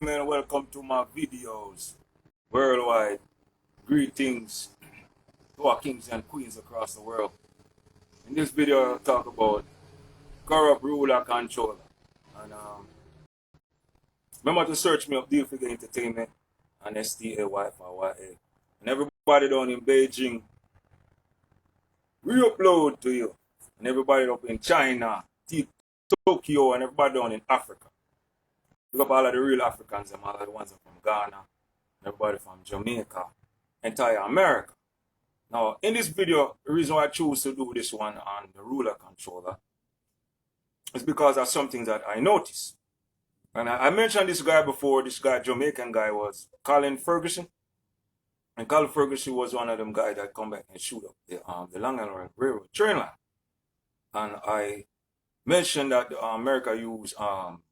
man, welcome to my videos worldwide. Greetings to our kings and queens across the world. In this video, I'll talk about corrupt ruler controller. And remember to search me up Deal Figure Entertainment and STAY5YA. And everybody down in Beijing, re-upload to you. And everybody up in China, Tokyo, and everybody down in Africa. Look up all of the real Africans and all of the ones from Ghana, everybody from Jamaica, entire America. Now, in this video, the reason why I choose to do this one on the ruler controller is because of something that I noticed. And I mentioned this guy before. This guy, Jamaican guy, was Colin Ferguson. And Colin Ferguson was one of them guys that come back and shoot up the Long Island Railroad train line. And I mentioned that America use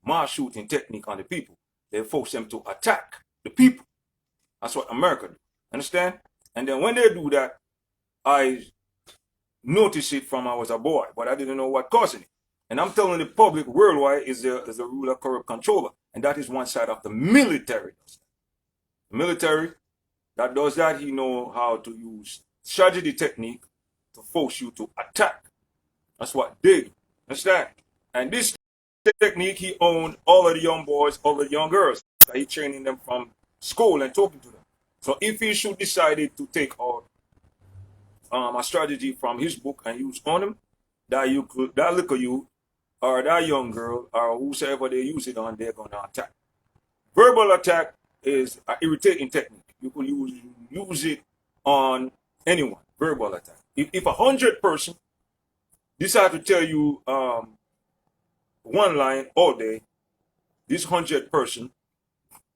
mass shooting technique on the people. They force them to attack the people. That's what America do. Understand? And then when they do that, I noticed it from I was a boy, but I didn't know what causing it. And I'm telling the public worldwide is the ruler corrupt controller. And that is one side of the military. The military that does that, he know how to use strategy technique to force you to attack. That's what they do. Understand? And this technique, he owned all of the young boys, all the young girls. He training them from school and talking to them. So if he should decided to take out a strategy from his book and use on them, that little youth or that young girl or whosoever they use it on, they're gonna attack. Verbal attack is an irritating technique. You could use it on anyone. Verbal attack. If 100 person decide to tell you one line all day, this 100 person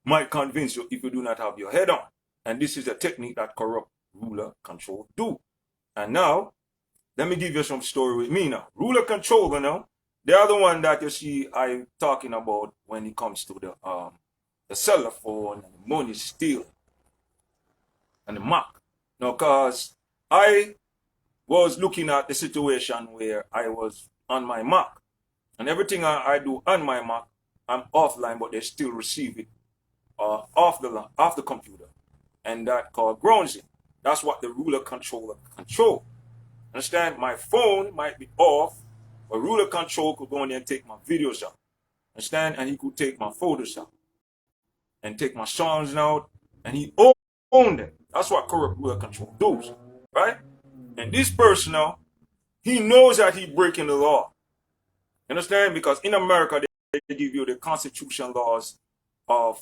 might convince you if you do not have your head on. And this is a technique that corrupt ruler control do. And now, let me give you some story with me now. Ruler controller now, the other one that you see I'm talking about when it comes to the cell phone and the money stealing and the Mac. Now, because I was looking at the situation where I was on my Mac. And everything I do on my Mac, I'm offline, but they still receive it off the computer. And that called grounds it. That's what the ruler controller control. Understand? My phone might be off, but ruler control could go in there and take my videos out. Understand? And he could take my photos out. And take my songs out. And he owned them. That's what corrupt ruler control does. Right? And this person now, he knows that he's breaking the law. Understand? Because in America, they give you the constitution laws of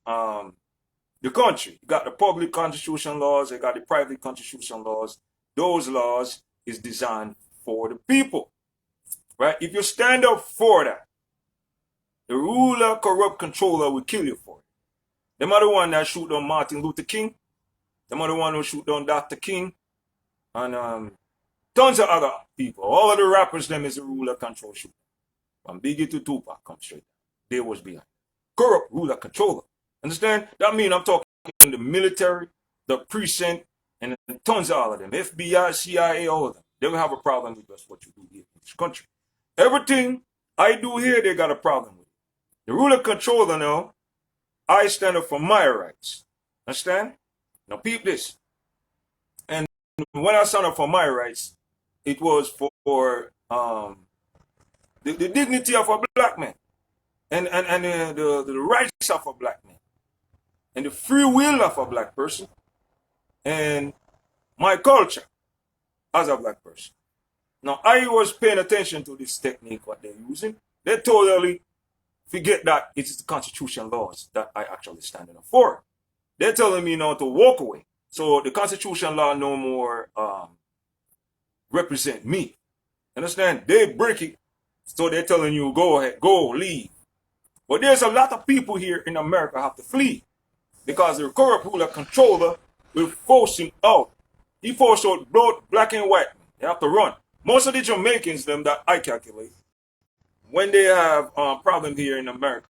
the country. You got the public constitution laws, you got the private constitution laws. Those laws is designed for the people. Right? If you stand up for that, the ruler, corrupt controller will kill you for it. Them are the one that shoot down Martin Luther King. Them are the one who shoot down Dr. King. And tons of other people. All of the rappers, them is a ruler control shooter. From Biggie to Tupac, come straight. They was behind. Corrupt ruler controller. Understand? That means I'm talking the military, the precinct, and tons of all of them. FBI, CIA, all of them. They will have a problem with us, what you do here in this country. Everything I do here, they got a problem with it. The ruler controller now, I stand up for my rights. Understand? Now peep this. And when I stand up for my rights, it was for the dignity of a black man. And the rights of a black man. And the free will of a black person. And my culture as a black person. Now, I was paying attention to this technique, what they're using. They totally forget that it is the constitution laws that I actually standing up for. They're telling me now to walk away. So the constitution law no more represent me. Understand? They break it. So they're telling you, go ahead, go, leave. But there's a lot of people here in America have to flee. Because the corrupt ruler controller will force him out. He forced out both black and white. They have to run. Most of the Jamaicans, them that I calculate, when they have problem here in America,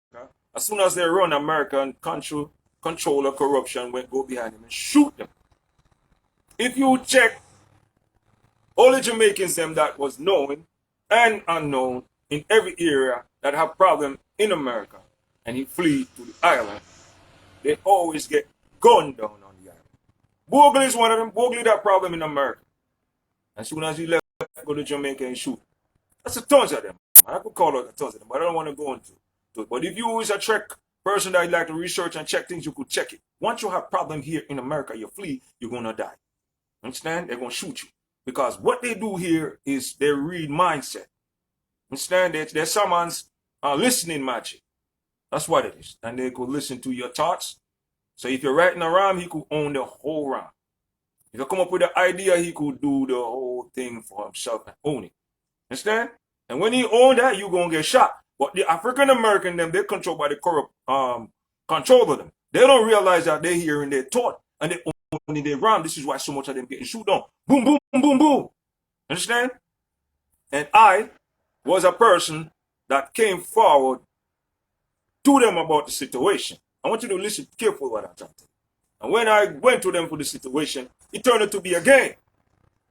as soon as they run, American controller corruption will go behind them and shoot them. If you check all the Jamaicans, them that was known and unknown in every area that have problem in America, and he flee to the island, they always get gunned down on the island. Bogle is one of them. Bogle that problem in America. As soon as he left, go to Jamaica and shoot. That's a tons of them. I could call it a tons of them, but I don't want to go into it. But if you is a Trek person that like to research and check things, you could check it. Once you have problem here in America, you flee, you're gonna die. Understand? They're gonna shoot you. Because what they do here is they read mindset. Understand? They're someone's listening magic. That's what it is. And they could listen to your thoughts. So if you're writing a rhyme, he could own the whole rhyme. If you come up with an idea, he could do the whole thing for himself and own it. Understand? And when he own that, you're going to get shot. But the African American, them, they're controlled by the corrupt control of them. They don't realize that they're hearing their thought and they only their rhyme. This is why so much of them getting shoot down. Boom, boom, boom, boom. Understand? And I was a person that came forward to them about the situation. I want you to listen carefully what I'm trying to tell you. And when I went to them for the situation, it turned out to be a game.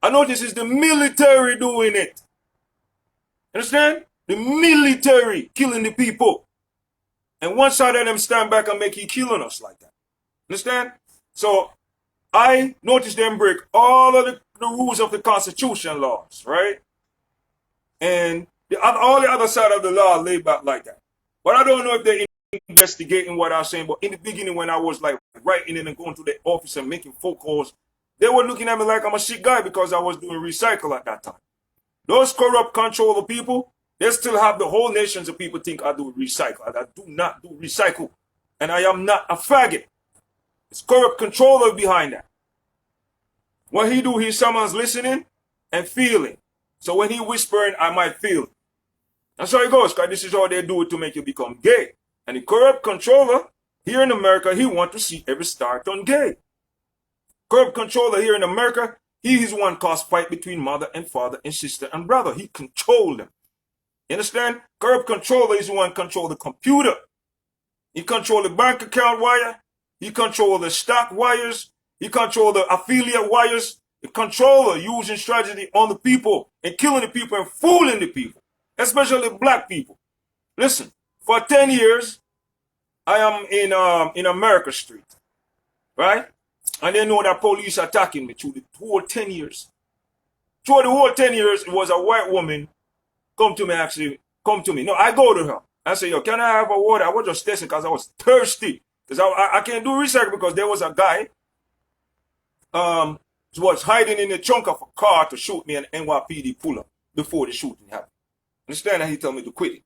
I noticed it's the military doing it. Understand? The military killing the people. And one side of them stand back and make he killing us like that. Understand? So I noticed them break all of the rules of the Constitution laws, right? And all the other side of the law lay back like that. But I don't know if they're investigating what I was saying, but in the beginning when I was like writing it and going to the office and making phone calls, they were looking at me like I'm a shit guy because I was doing recycle at that time. Those corrupt control of people, they still have the whole nations of people think I do recycle. I do not do recycle. And I am not a faggot. It's corrupt controller behind that. What he do, he's someone's listening and feeling. So when he whispering, I might feel it. That's how it goes, because this is how they do it to make you become gay. And the corrupt controller here in America, he want to see every star turn gay. Corrupt controller here in America, he is one cause fight between mother and father and sister and brother. He control them. You understand? Corrupt controller is the one control the computer. He control the bank account wire. He control the stock wires. He control the affiliate wires. The controller using strategy on the people and killing the people and fooling the people, especially black people. Listen, for 10 years, I am in America Street, right? And they know that police attacking me through the whole 10 years. Through the whole 10 years, it was a white woman come to me. No, I go to her. I say, yo, can I have a water? I was just testing because I was thirsty. Because I can't do research because there was a guy who was hiding in the trunk of a car to shoot me and NYPD pull up before the shooting happened. Understand that he told me to quit it.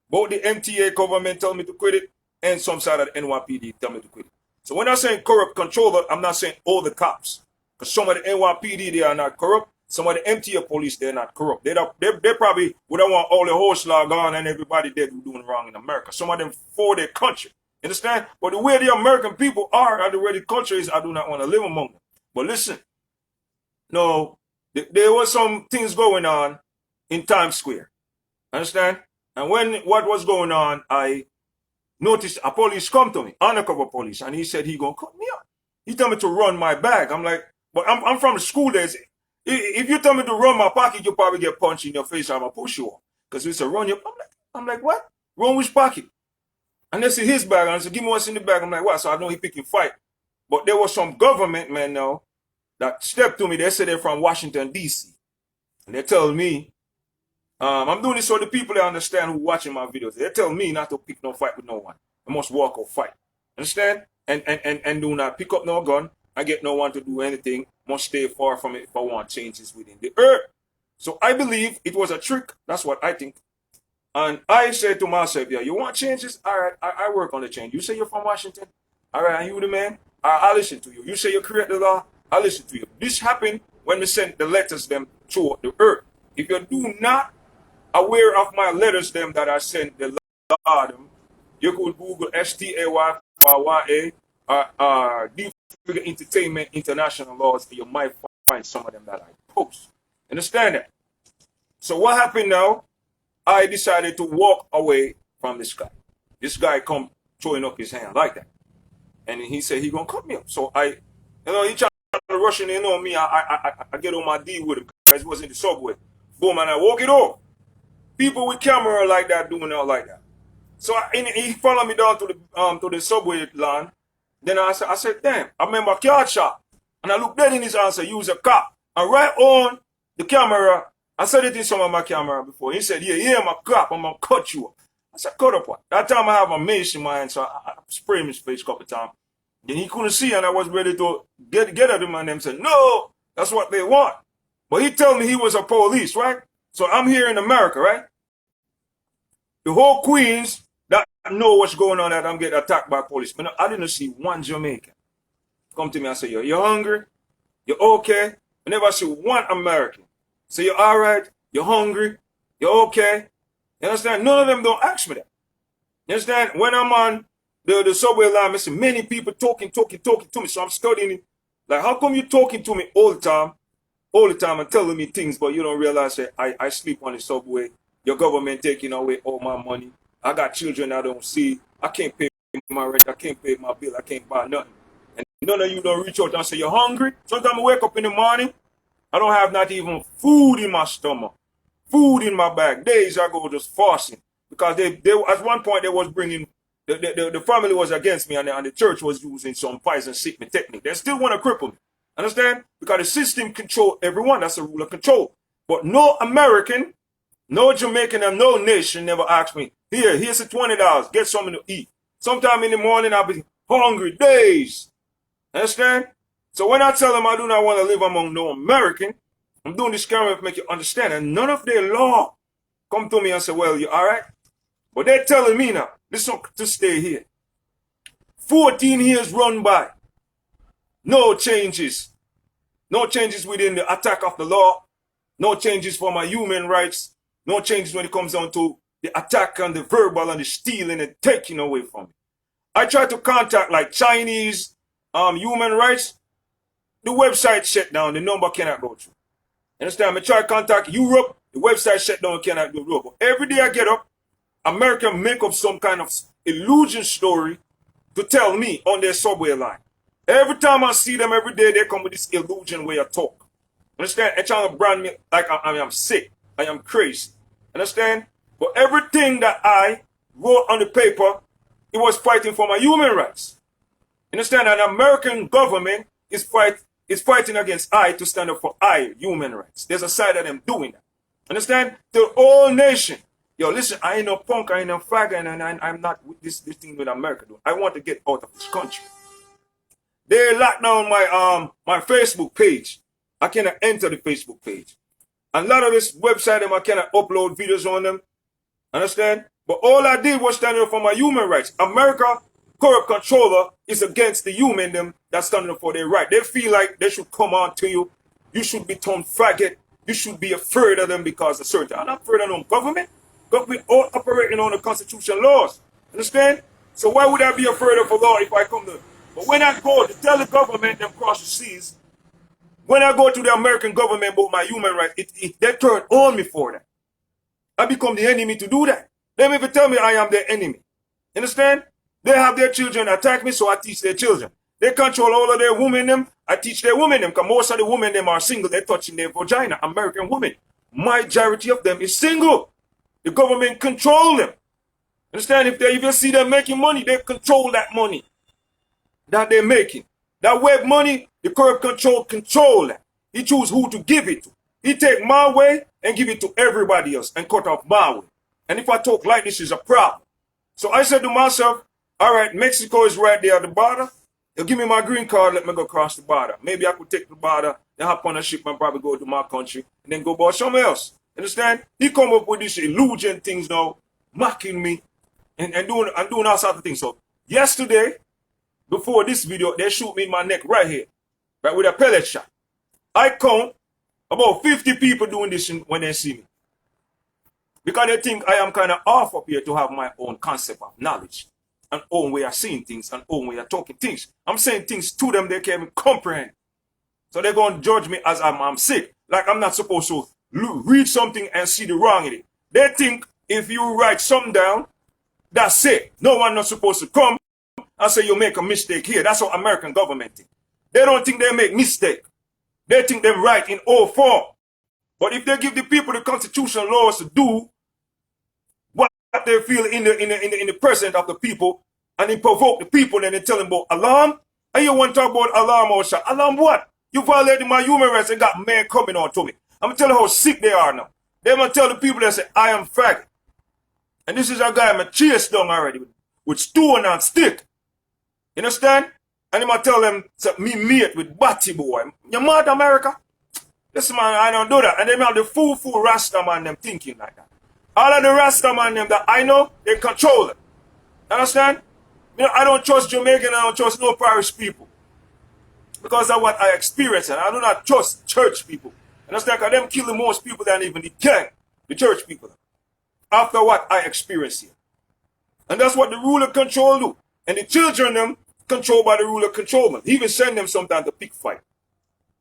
Both the MTA government told me to quit it and some side of the NYPD tell me to quit it. So when I'm saying corrupt controller, I'm not saying all the cops. Because some of the NYPD, they are not corrupt. Some of the MTA police, they're not corrupt. They probably would not want all the horse law gone and everybody dead who doing wrong in America. Some of them for their country. Understand? But the way the American people are and the way the culture is, I do not want to live among them. But listen, no, there was some things going on in Times Square. Understand? And when what was going on, I noticed a police come to me, undercover police, and he said he gonna cut me up. He told me to run my bag. I'm like, but I'm from the school days. If you tell me to run my pocket, you'll probably get punched in your face. I'm gonna push you off. Because we said run your. I'm like, what? Run which pocket? And they see his bag, and I said, give me what's in the bag. I'm like, what? So I know he picking fight. But there was some government men now that stepped to me. They said they're from Washington, D.C. And they tell me, I'm doing this so the people that understand who watching my videos. They tell me not to pick no fight with no one. I must walk or fight. Understand? And do not pick up no gun. I get no one to do anything. Must stay far from it if I want changes within the earth. So I believe it was a trick. That's what I think. And I said to myself, yeah, you want changes? All right, I work on the change. You say you're from Washington? All right, and you the man? I listen to you. You say you create the law? I listen to you. This happened when we sent the letters them through the earth. If you do not aware of my letters them that I sent the law them, you could Google STAYFYA Deep Figure Entertainment International Laws, and you might find some of them that I post. Understand that? So what happened now? I decided to walk away from this guy. This guy come throwing up his hand like that. And he said he gonna cut me up. So he tried to rush in on me. I get on my D with him because it was in the subway. Boom, and I walk it off. People with camera like that doing all like that. So he followed me down to the subway line, Then I said, damn, I remember a card shop. And I looked dead in his eyes and said, you was a cop. And right on the camera, I said it in some of my camera before. He said, yeah, I'm a cop. I'm going to cut you up. I said, cut up what? That time I have a mace in my hand, so I sprayed him in his face a couple of times. Then he couldn't see, and I was ready to get at him, and them said, no, that's what they want. But he told me he was a police, right? So I'm here in America, right? The whole Queens that know what's going on, that I'm getting attacked by police. But I didn't see one Jamaican come to me and say, yo, you're hungry? You're okay? I never see one American say, you're all right? You're hungry? You're okay? You understand? None of them don't ask me that. You understand? When I'm on the subway line, I see many people talking to me. So I'm studying it. Like, how come you talking to me all the time and telling me things, but you don't realize that I sleep on the subway. Your government taking away all my money. I got children I don't see. I can't pay my rent. I can't pay my bill. I can't buy nothing. And none of you don't reach out and say, you're hungry? Sometimes I wake up in the morning, I don't have not even food in my stomach. Food in my bag. Days I go just fasting. Because they at one point they was bringing, the family was against me, and the church was using some poison sickness technique. They still want to cripple me. Understand? Because the system control everyone. That's a rule of control. But no American, no Jamaican, and no nation never asked me, here's the $20. Get something to eat. Sometime in the morning I'll be hungry. Days. Understand? So when I tell them I do not want to live among no American, I'm doing this camera to make you understand. And none of their law come to me and say, well, you all right? But they're telling me now, listen, to stay here. 14 years run by. No changes. No changes within the attack of the law. No changes for my human rights. No changes when it comes down to the attack and the verbal and the stealing and taking away from me. I try to contact like Chinese human rights. The website shut down. The number cannot go through. Understand? I try to contact Europe. The website shut down, cannot go through. But every day I get up, America make up some kind of illusion story to tell me on their subway line. Every time I see them every day, they come with this illusion way of talk. Understand? They're trying to brand me like I'm sick. I am crazy. Understand? But everything that I wrote on the paper, it was fighting for my human rights. Understand? And the American government is fighting against I to stand up for I, human rights. There's a side of them doing that. Understand? The whole nation. Yo, listen, I ain't no punk, I ain't no faggot, and I'm not with this thing with America doing. I want to get out of this country. They locked down my Facebook page. I cannot enter the Facebook page. And a lot of this website, I cannot upload videos on them. Understand? But all I did was stand up for my human rights. America, corrupt controller, is against the human them that's standing up for their right. They feel like they should come on to you. You should be turned faggot. You should be afraid of them because of certain. I'm not afraid of no government. Government all operating on the Constitution laws. Understand? So why would I be afraid of a law if I come to? But when I go to tell the government them cross the seas, when I go to the American government about my human rights, they turn on me for that. I become the enemy to do that. They even tell me I am their enemy. Understand? They have their children attack me, so I teach their children. They control all of their women them. I teach their women them, because most of the women them are single. They're touching their vagina. American women. Majority of them is single. The government control them. Understand? If they even see them making money, they control that money that they're making. That web money, the corrupt control that. He choose who to give it to. He take my way and give it to everybody else and cut off my way. And if I talk like this is a problem. So I said to myself, all right, Mexico is right there at the border. They'll give me my green card, let me go across the border. Maybe I could take the border, then hop on a ship and probably go to my country and then go about somewhere else. Understand? He come up with these illusion things now, mocking me and doing all sorts of things. So yesterday, before this video, they shoot me in my neck right here, right with a pellet shot. I count about 50 people doing this when they see me. Because they think I am kind of off up here to have my own concept of knowledge. And own way of seeing things and own way of talking things. I'm saying things to them they can't even comprehend. So they're going to judge me as I'm sick. Like I'm not supposed to read something and see the wrong in it. They think if you write something down, that's it. No one not supposed to come and say you make a mistake here. That's what American government think. They don't think they make mistake. They think them right in all form. But if they give the people the constitutional laws to do what they feel in the presence of the people and he provoke the people and they tell him about alarm. And you want to talk about alarm or shot. Alarm what? You violated my human rights and got men coming on to me. I'm going to tell you how sick they are now. They're going to tell the people that say, I am faggot. And this is a guy I'm chased down already with stone and stick. You understand? And I'm going to tell them, me mate with Batty boy. You mad, America? This man, I don't do that. And they have the fool Rasta man them thinking like that. All of the Rasta man them that I know, they control it. You understand? You know, I don't trust Jamaican, I don't trust no parish people. Because of what I experience, and I do not trust church people. Understand? Because them kill the most people than even the gang, the church people. After what I experience here. And that's what the ruler control do. And the children them controlled by the ruler control them. He even send them sometimes to pick fight.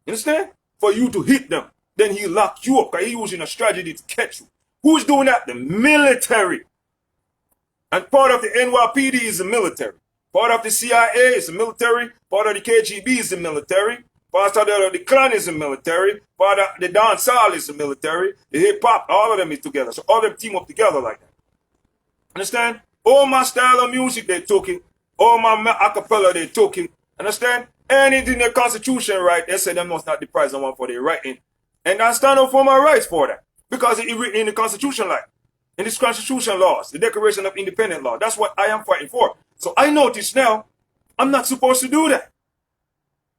You understand? For you to hit them. Then he lock you up because he using a strategy to catch you. Who's doing that? The military. And part of the NYPD is the military. Part of the CIA is the military. Part of the KGB is the military. Part of the clan is the military. Part of the dancehall is the military. The hip hop, all of them is together. So all of them team up together like that. Understand? All my style of music they took it. All my acapella they took it. Understand? Anything the Constitution right, they say they must not deprive someone for their writing. And I stand up for my rights for that. Because it's written in the Constitution like. In this Constitution laws, the Declaration of Independence law. That's what I am fighting for. So I notice now, I'm not supposed to do that.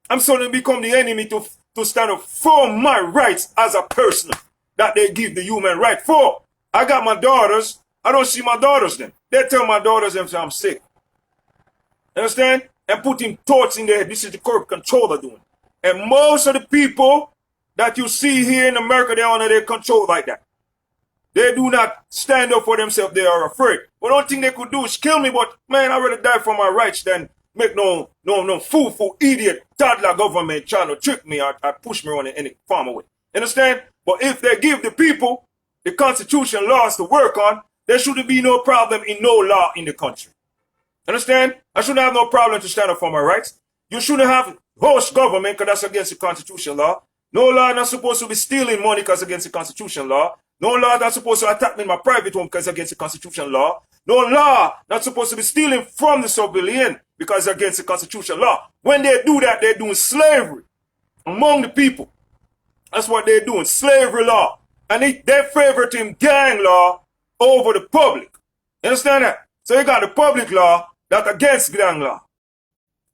I'm suddenly become the enemy to stand up for my rights as a person that they give the human right for. I got my daughters. I don't see my daughters then. They tell my daughters them say I'm sick. Understand? And putting thoughts in their head. This is the corrupt controller doing. And most of the people that you see here in America, they're under their control like that. They do not stand up for themselves. They are afraid. But the only thing they could do is kill me. But man, I'd rather die for my rights than make no fool, idiot, toddler government trying to trick me or push me on in any farm away. Understand? But if they give the people the Constitution laws to work on, there shouldn't be no problem in no law in the country. Understand? I shouldn't have no problem to stand up for my rights. You shouldn't have host government because that's against the Constitution law. No law not supposed to be stealing money because against the Constitution law. No law not supposed to attack me in my private home because against the Constitution law. No law not supposed to be stealing from the civilian because against the Constitution law. When they do that, they're doing slavery among the people. That's what they're doing, slavery law. And they favorite him gang law over the public. You understand that? So you got the public law that's against gang law.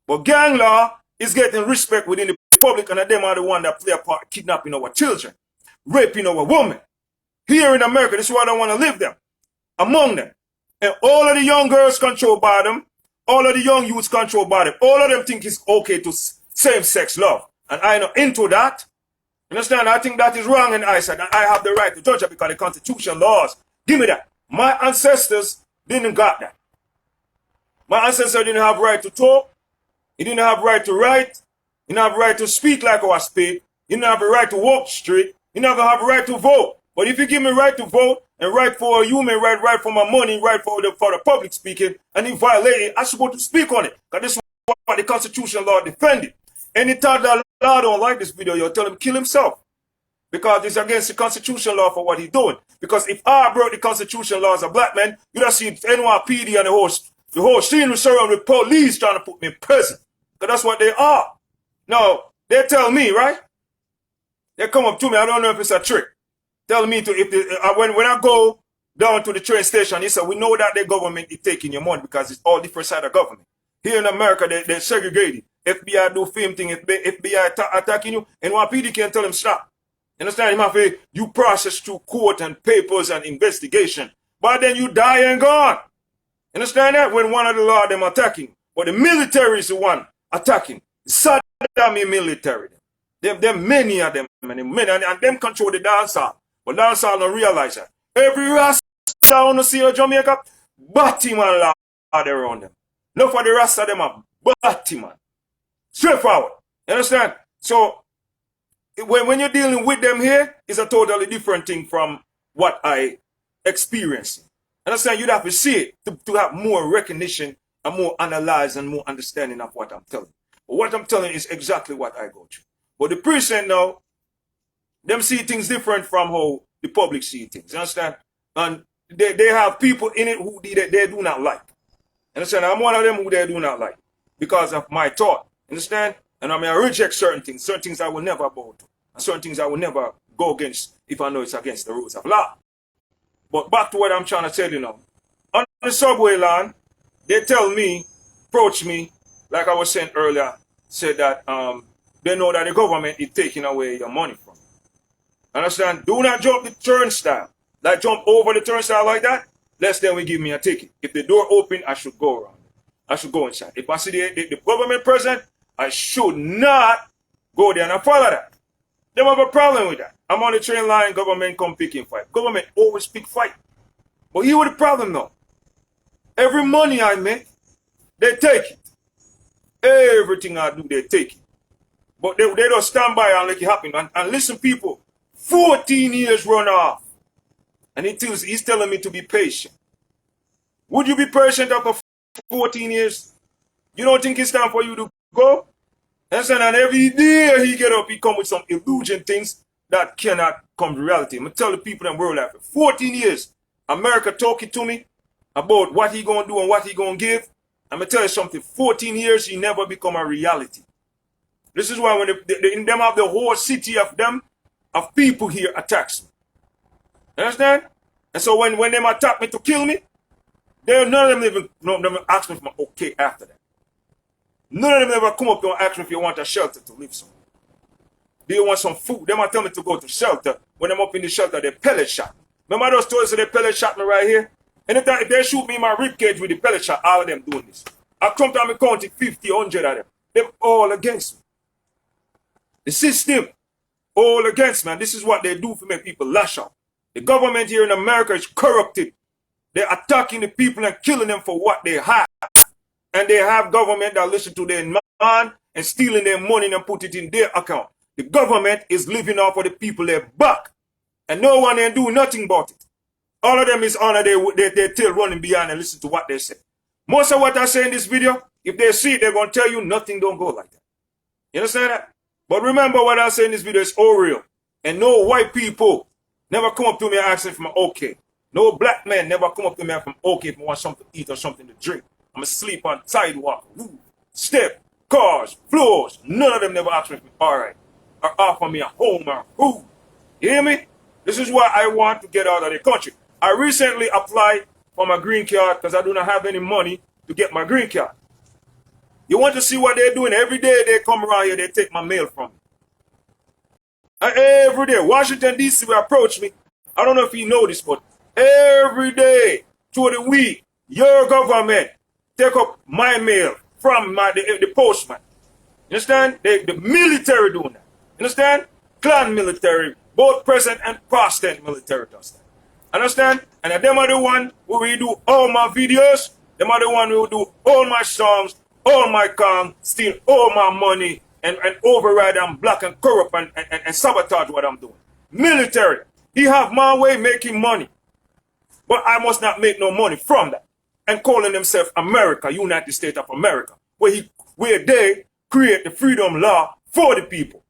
But gang law is getting respect within the public, and them are the one that play a part kidnapping our children, raping our women. Here in America, this is why I don't want to live them, among them. And all of the young girls controlled by them, all of the young youths controlled by them, all of them think it's okay to same-sex love. And I'm not into that. Understand? I think that is wrong in eyesight, and I have the right to judge it because the Constitution laws give me that. My ancestors didn't got that. My ancestors didn't have right to talk. He didn't have right to write. He didn't have right to speak like I speak. He didn't have a right to walk straight. He didn't have a right to vote. But if you give me right to vote and right for a human right, right for my money, right for the public speaking, and he violated it, I'm supposed to speak on it. Because this is what the Constitution law defended. Anytime that law don't like this video, you'll tell him kill himself. Because it's against the Constitution law for what he's doing. Because if I broke the Constitution law as a black man, you'd have seen NYPD and the whole scene was surrounded with police trying to put me in prison. Because that's what they are. Now, they tell me, right? They come up to me, I don't know if it's a trick. Tell me when I go down to the train station, he said, we know that the government is taking your money because it's all different side of government. Here in America, they're segregated. FBI do same thing. If FBI attacking you, NYPD can't tell them stop. You understand? You process through court and papers and investigation. But then you die and gone. You understand that? When one of the law them attacking. But the military is the one attacking. Saddam military. There many of them. And them control the dancehall. But dancehall don't realize that. Every Rasta on the sea of Jamaica, batty man law around them. Not for the Rasta them are batty man. Straightforward. You understand? So when you're dealing with them here, it's a totally different thing from what I experienced. Understand? You'd have to see it to have more recognition and more analyze and more understanding of what I'm telling. But what I'm telling is exactly what I go through. But the precinct now, them see things different from how the public see things. You understand? And they have people in it who they do not like. Understand? I'm one of them who they do not like because of my thought. Understand? And I mean, I reject certain things I will never bow to, and certain things I will never go against if I know it's against the rules of law. But back to what I'm trying to tell you now. On the subway line, they tell me, approach me, like I was saying earlier, said that they know that the government is taking away your money from you. Understand? Do not jump the turnstile. Like jump over the turnstile like that, less than will give me a ticket. If the door open, I should go around. I should go inside. If I see the government present, I should not go there and I follow that. They have a problem with that. I'm on the train line, government come pick and fight. Government always pick fight. But here with the problem though. Every money I make, they take it. Everything I do, they take it. But they don't stand by and let it happen. And listen, people, 14 years run off. And he's telling me to be patient. Would you be patient after 14 years? You don't think it's time for you to go? And every day he get up, he come with some illusion things that cannot come to reality. I'm going to tell the people in world after 14 years, America talking to me about what he going to do and what he going to give. I'm going to tell you something. 14 years, he never become a reality. This is why when them have the whole city of people here attacks me. You understand? And so when them attack me to kill me, none of them even ask me for my okay after that. None of them ever come up to ask me if you want a shelter to live somewhere. Do you want some food? They might tell me to go to shelter. When I'm up in the shelter, they pellet shot. Remember those stories of they pellet shot me right here? Anytime if they shoot me in my ribcage with the pellet shot, all of them doing this. I come to me counting 50, 100 of them. They're all against me. The system, all against me. And this is what they do to make people lash out. The government here in America is corrupted. They're attacking the people and killing them for what they have. And they have government that listen to their man and stealing their money and put it in their account. The government is living off of the people their back. And no one ain't do nothing about it. All of them is honor they're still running behind and listen to what they say. Most of what I say in this video, if they see it, they're going to tell you nothing don't go like that. You understand that? But remember what I say in this video is all real. And no white people never come up to me and ask me for my okay. No black man never come up to me and ask me okay if I want something to eat or something to drink. I'm asleep on sidewalk, roof, step, cars, floors. None of them never ask me for all right. Or offer me a home or food. You hear me? This is why I want to get out of the country. I recently applied for my green card because I do not have any money to get my green card. You want to see what they're doing? Every day they come around here, they take my mail from me. And every day, Washington, D.C. will approach me. I don't know if you know this, but every day through the week, your government take up my mail from the postman. You understand? The military doing that. You understand? Clan military, both present and past tense military does that. Understand? And them are the one who will do all my videos. Them are the one who will do all my songs, all my songs, steal all my money, and override and block and corrupt and sabotage what I'm doing. Military. He have my way making money. But I must not make no money from that. And calling themselves America, United States of America, where they create the freedom law for the people.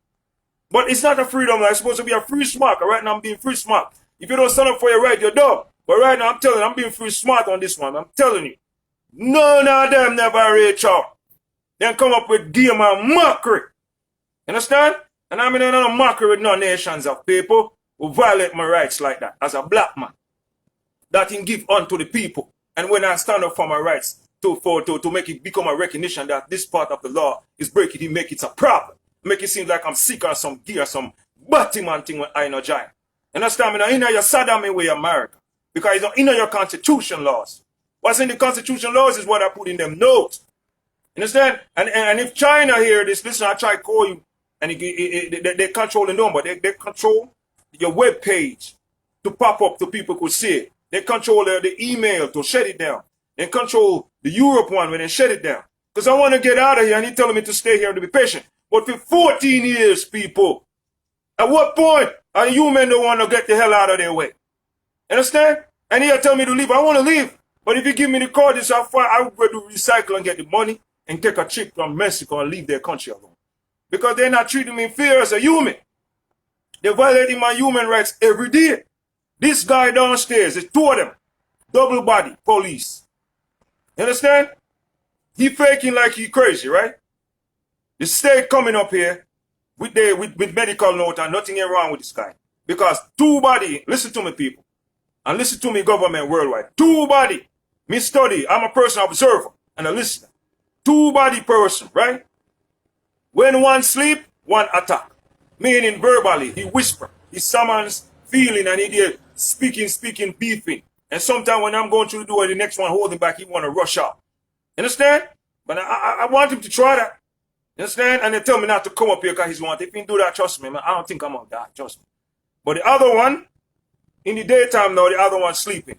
But it's not a freedom law. It's supposed to be a free smart. Right now I'm being free smart. If you don't stand up for your right, you're dumb. But right now I'm telling you, I'm being free smart on this one. I'm telling you. None of them never reach out. They come up with game and mockery. Understand? And I'm in another mockery with no nations of people who violate my rights like that as a black man. That can give unto the people. And when I stand up for my rights to make it become a recognition that this part of the law is breaking, he make it a problem. Make it seem like I'm sick or some gear, some Batman thing when I know giant. Understand me? Now, in your Saddam way, America. Because it's not in your constitution laws. What's in the constitution laws is what I put in them notes. Understand? And if China hear this, listen, I try to call you, and they control the number. They control your web page to pop up to people could see it. They control the email to shut it down. They control the Europe one when they shut it down. Because I want to get out of here, and he's telling me to stay here and to be patient. But for 14 years, people, at what point are you men don't want to get the hell out of their way? Understand? And he'll tell me to leave. I want to leave. But if you give me the card, this how far I would go to recycle and get the money and take a trip from Mexico and leave their country alone. Because they're not treating me fair as a human. They're violating my human rights every day. This guy downstairs, there's two of them. Double body police. You understand? He faking like he crazy, right? The state coming up here with medical note and nothing ain't wrong with this guy. Because two body, listen to me people, and listen to me government worldwide. Two body, me study, I'm a person observer and a listener. Two body person, right? When one sleep, one attack. Meaning verbally, he whisper, he summons feeling and he did speaking, beefing. And sometimes when I'm going through the door, the next one holding back, he want to rush out. Understand? But I want him to try that. You understand? And they tell me not to come up here because he's wanted. If he do that, trust me, man, I don't think I'm gonna die. Trust me. But the other one, in the daytime now, the other one sleeping.